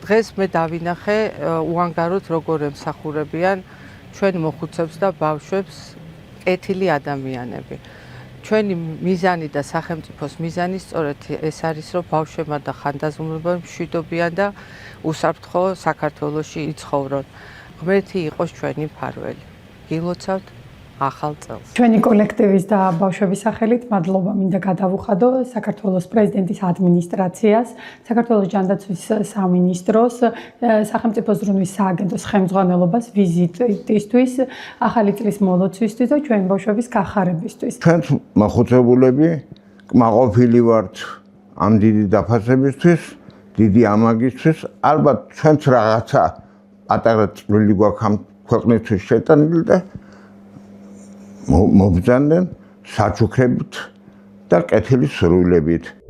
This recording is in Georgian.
დღეს მე დავინახე უანგაროდ როგორ ემსახურებიან ჩვენ მოხუცებს და ბავშვებს კეთილი ადამიანები. ჩვენი მიზანი და სახელმწიფოს მიზანი სწორედ ეს არის, რომ ბავშვებმა და ხანდაზმულობამ მშვიდობიან და უსაფრთხო საქართველოში იცხოვრონ. ღმერთი იყოს ჩვენი მფარველი. გილოცავთ ახალ წელს. ჩვენი კოლექტივის და ბავშვების სახელით მადლობა მინდა გადავუხადო საქართველოს პრეზიდენტის ადმინისტრაციას, საქართველოს ჯანდაცვის სამინისტროს, სახელმწიფო ზრუნვის სააგენტოს ხელმძღვანელობას ვიზიტისთვის, ახალი წლის მოლოცვისთვის და ჩვენი ბავშვების გახარებისთვის. ჩვენც მოხუცებულები კმაყოფილი ვართ ამ დიდი დაფასებისთვის, დიდი ამაგისთვის, ალბათ ჩვენც რაღაცა პატარა წვლილი გვაქვს ამ ქვეყნისთვის შეტანილი და მობრძანდნენ საჩუქრებით და კეთილი სურვილებით.